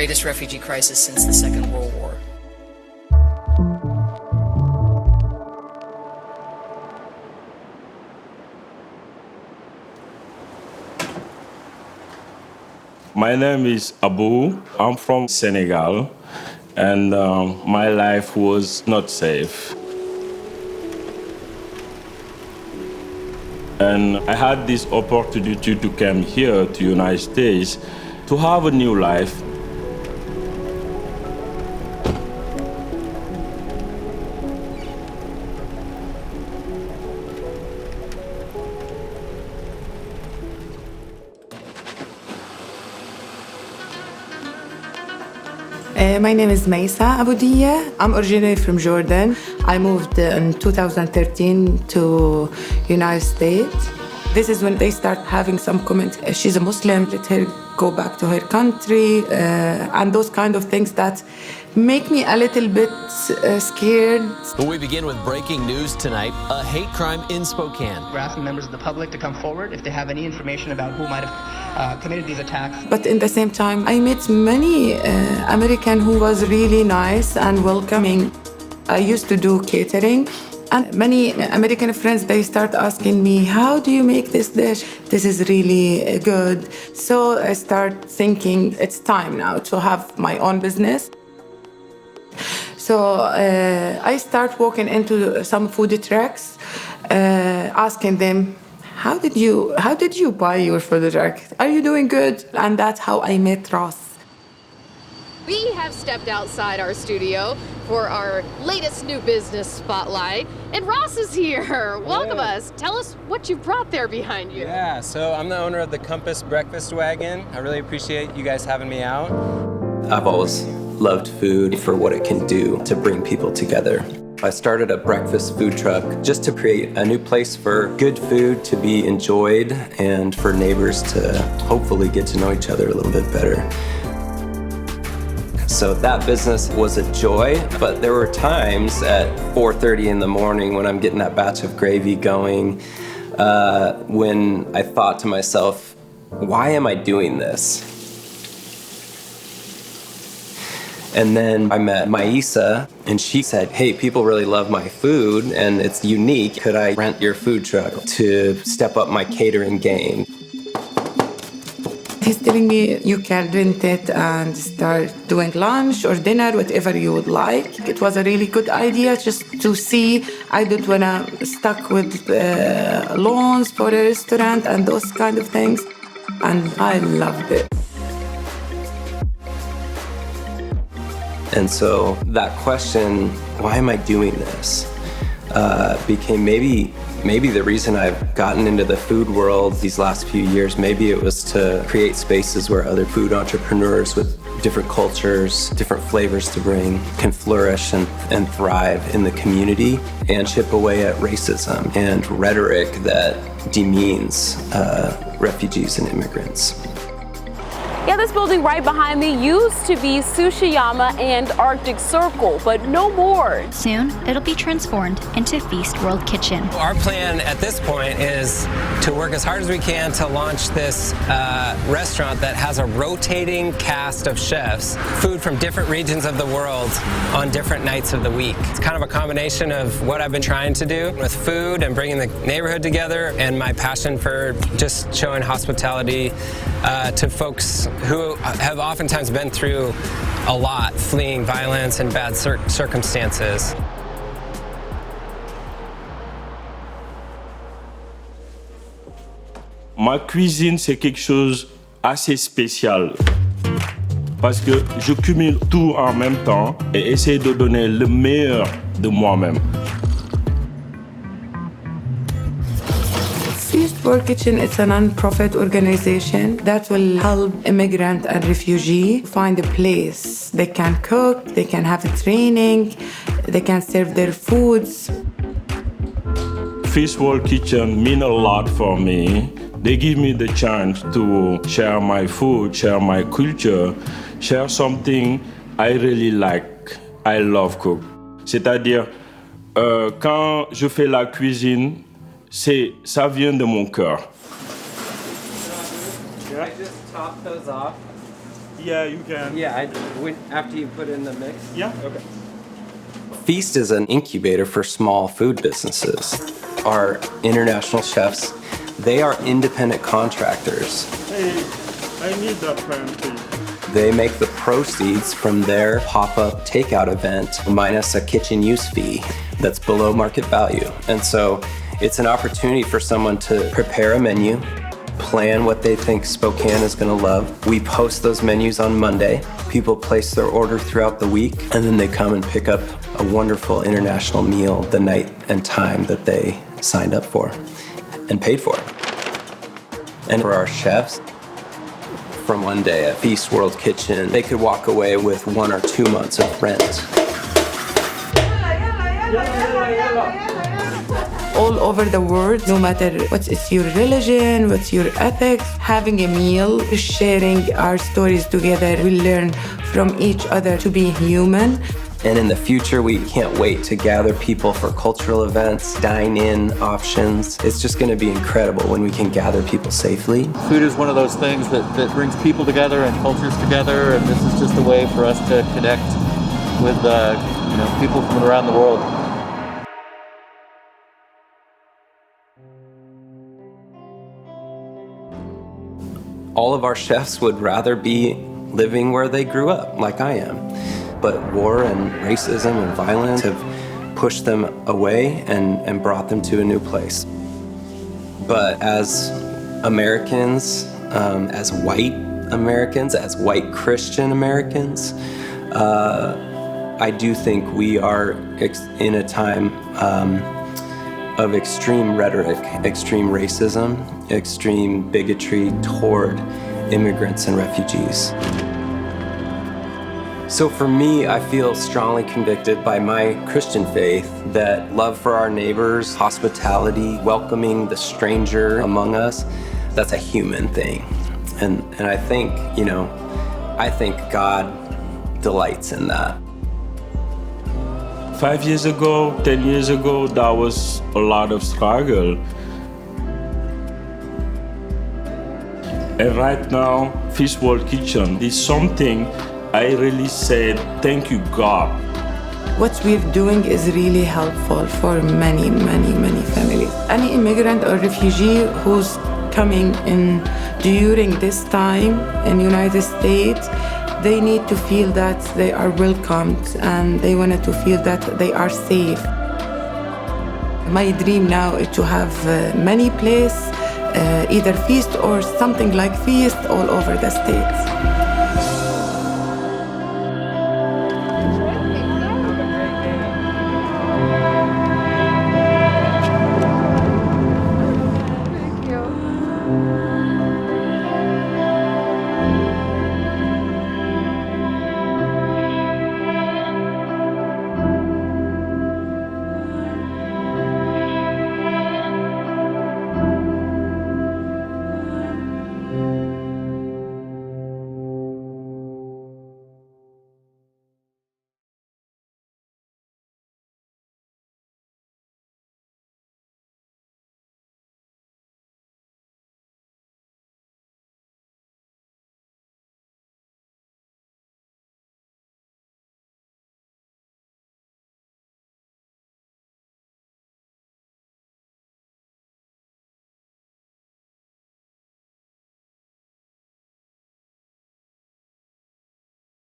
greatest refugee crisis since the Second World War. My name is Abou. I'm from Senegal, and my life was not safe. And I had this opportunity to come here to United States to have a new life. My name is Maisa Aboudiya. I'm originally from Jordan. I moved in 2013 to United States. This is when they start having some comments, she's a Muslim, let her go back to her country, and those kind of things that make me a little bit scared. Well, we begin with breaking news tonight, a hate crime in Spokane. We're asking members of the public to come forward if they have any information about who might have committed these attacks. But in the same time, I met many Americans who was really nice and welcoming. I used to do catering, and many American friends, they start asking me, how do you make this dish? This is really good. So I start thinking it's time now to have my own business. So I start walking into some food trucks, asking them, how did you buy your food truck? Are you doing good? And that's how I met Ross. We have stepped outside our studio for our latest new business spotlight, and Ross is here. Welcome us. Tell us what you brought there behind you. Yeah, so I'm the owner of the Compass Breakfast Wagon. I really appreciate you guys having me out. I've always loved food for what it can do to bring people together. I started a breakfast food truck just to create a new place for good food to be enjoyed and for neighbors to hopefully get to know each other a little bit better. So that business was a joy, but there were times at 4:30 in the morning when I'm getting that batch of gravy going, when I thought to myself, why am I doing this? And then I met Maisa, and she said, hey, people really love my food, and it's unique. Could I rent your food truck to step up my catering game? He's telling me you can rent it and start doing lunch or dinner, whatever you would like. It was a really good idea just to see. I don't want to stuck with loans for a restaurant and those kind of things. And I loved it. And so that question, why am I doing this, became maybe the reason I've gotten into the food world these last few years. Maybe it was to create spaces where other food entrepreneurs with different cultures, different flavors to bring, can flourish and thrive in the community and chip away at racism and rhetoric that demeans refugees and immigrants. Yeah, this building right behind me used to be Sushiyama and Arctic Circle, but no more. Soon, it'll be transformed into Feast World Kitchen. Our plan at this point is to work as hard as we can to launch this restaurant that has a rotating cast of chefs, food from different regions of the world on different nights of the week. It's kind of a combination of what I've been trying to do with food and bringing the neighborhood together and my passion for just showing hospitality to folks who have oftentimes been through a lot, fleeing violence and bad circumstances. Ma cuisine, c'est quelque chose assez spécial parce que je cumule tout en même temps et essaie de donner le meilleur de moi-même. Feast World Kitchen is a non-profit organization that will help immigrant and refugee find a place. They can cook, they can have a training, they can serve their foods. Feast World Kitchen mean a lot for me. They give me the chance to share my food, share my culture, share something I really like. I love cook. C'est-à-dire, quand je fais la cuisine, ça vient de mon cœur. Can I just top those off? Yeah, you can. Yeah, after you put in the mix? Yeah. Okay. Feast is an incubator for small food businesses. Our international chefs, they are independent contractors. Hey, I need that pen, please. They make the proceeds from their pop-up takeout event minus a kitchen use fee that's below market value. And so it's an opportunity for someone to prepare a menu, plan what they think Spokane is going to love. We post those menus on Monday. People place their order throughout the week, and then they come and pick up a wonderful international meal the night and time that they signed up for and paid for. And for our chefs, from one day at Feast World Kitchen, they could walk away with 1 or 2 months of rent. All over the world, no matter what is your religion, what's your ethics, having a meal, sharing our stories together, we learn from each other to be human. And in the future, we can't wait to gather people for cultural events, dine-in options. It's just going to be incredible when we can gather people safely. Food is one of those things that brings people together and cultures together, and this is just a way for us to connect with people from around the world. All of our chefs would rather be living where they grew up, like I am. But war and racism and violence have pushed them away and brought them to a new place. But as Americans, as white Americans, as white Christian Americans, I do think we are in a time of extreme rhetoric, extreme racism, extreme bigotry toward immigrants and refugees. So for me, I feel strongly convicted by my Christian faith that love for our neighbors, hospitality, welcoming the stranger among us, that's a human thing. And I think, I think God delights in that. 5 years ago, 10 years ago, that was a lot of struggle. And right now, Feast World Kitchen is something I really said, thank you, God. What we're doing is really helpful for many, many, many families. Any immigrant or refugee who's coming in during this time in the United States, they need to feel that they are welcomed and they wanted to feel that they are safe. My dream now is to have many places, either Feast or something like Feast all over the States.